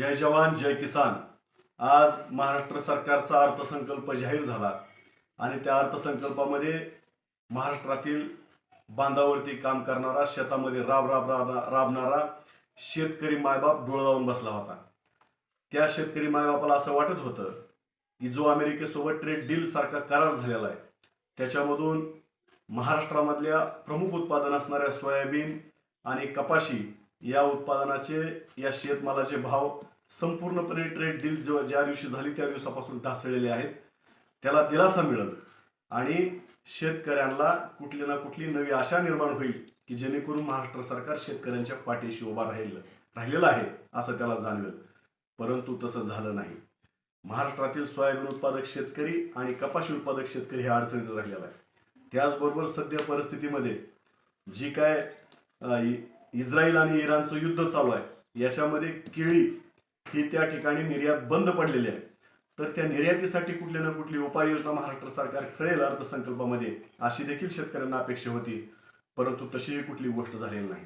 जय जवान जय किसान। आज महाराष्ट्र सरकारचा अर्थसंकल्प जाहीर झाला आणि त्या अर्थसंकल्पामध्ये महाराष्ट्रातील बांधावरती काम करणारा, शेतामध्ये राबणारा शेतकरी मायबाप डोळा लावून बसला होता। त्या शेतकरी मायबापाला असं वाटत होतं की जो अमेरिकेसोबत ट्रेड डील सारखा करार झालेला आहे त्याच्यामधून महाराष्ट्रामधल्या प्रमुख उत्पादन असणाऱ्या सोयाबीन आणि कपाशी या उत्पादनाचे, या शेतमालाचे भाव संपूर्णपणे ट्रेड डील ज्या दिवशी झाली त्या दिवसापासून ढासळलेले आहेत। त्याला दिलासा मिळेल आणि शेतकऱ्यांना कुठली ना कुठली नवी आशा निर्माण होईल की जेणेकरून महाराष्ट्र सरकार शेतकऱ्यांच्या पाठीशी उभा राहिलेलं आहे असं त्याला जाणवेल। परंतु तसं झालं नाही। महाराष्ट्रातील सोयाबीन उत्पादक शेतकरी आणि कपाशी उत्पादक शेतकरी हे अडचणीत राहिलेला आहे। त्याचबरोबर सध्या परिस्थितीमध्ये जी काय इस्रायल आणि इराणचं युद्ध चालू आहे याच्यामध्ये केळी ही त्या ठिकाणी निर्यात बंद पडलेली आहे। तर त्या निर्यातीसाठी कुठली ना कुठली उपाययोजना महाराष्ट्र सरकार कळेल अर्थसंकल्पामध्ये अशी देखील शेतकऱ्यांना अपेक्षा होती, परंतु तशीही कुठली गोष्ट झालेली नाही।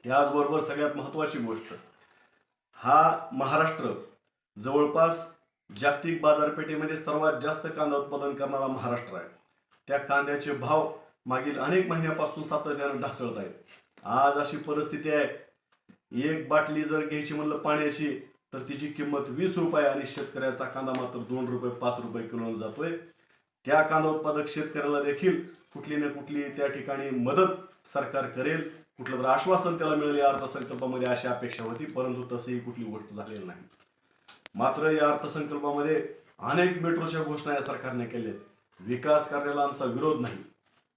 त्याचबरोबर सगळ्यात महत्त्वाची गोष्ट, हा महाराष्ट्र जवळपास जागतिक बाजारपेठेमध्ये सर्वात जास्त कांदा उत्पादन करणारा महाराष्ट्र आहे। त्या कांद्याचे भाव मागील अनेक महिन्यापासून सातत्याने ढासळत आहेत। आज अशी परिस्थिती आहे, एक बाटली जर घ्यायची म्हणलं पाण्याची तर तिची किंमत 20 रुपये आणि शेतकऱ्याचा कांदा मात्र 2 रुपये 5 रुपये किलोने जातोय। त्या कांदा उत्पादक शेतकऱ्याला देखील कुठली ना कुठली त्या ठिकाणी मदत सरकार करेल, कुठलं तर आश्वासन त्याला मिळेल या अर्थसंकल्पामध्ये अशी अपेक्षा होती, परंतु तसंही कुठली गोष्ट झालेली नाही। मात्र या अर्थसंकल्पामध्ये अनेक मेट्रोच्या घोषणा या सरकारने केल्या। विकास कार्याला आमचा विरोध नाही,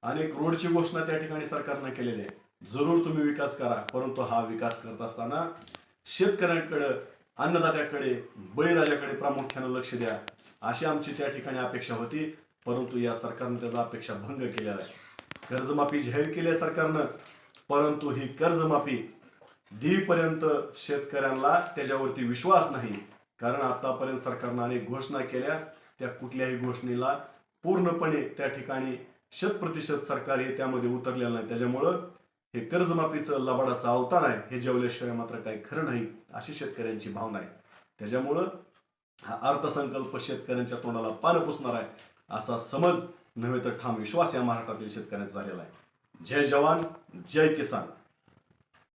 अनेक रोडची घोषणा त्या ठिकाणी सरकारने केलेली आहे। जरूर तुम्ही विकास करा, परंतु हा विकास करत असताना शेतकऱ्यांकडे, अन्नदात्याकडे, बळीराजाकडे प्रामुख्याने लक्ष द्या अशी आमची त्या ठिकाणी अपेक्षा होती, परंतु या सरकारने त्याचा अपेक्षा भंग केलेला आहे। कर्जमाफी जाहीर केली आहे सरकारनं, परंतु ही कर्जमाफी देईपर्यंत शेतकऱ्यांना त्याच्यावरती विश्वास नाही। कारण आतापर्यंत सरकारनं अनेक घोषणा केल्या, त्या कुठल्याही घोषणेला पूर्णपणे त्या ठिकाणी 100% सरकार हे त्यामध्ये उतरलेलं नाही। त्याच्यामुळं हे कर्जमाफीचं लबाडाचं अवतार आहे, हे जेवल्याशिवाय मात्र काही खरं नाही अशी शेतकऱ्यांची भावना आहे। त्याच्यामुळं हा अर्थसंकल्प शेतकऱ्यांच्या तोंडाला पानं पुसणार आहे असा समज नव्हे तर ठाम विश्वास या महाराष्ट्रातील शेतकऱ्यांचा झालेला आहे। जय जवान जय किसान।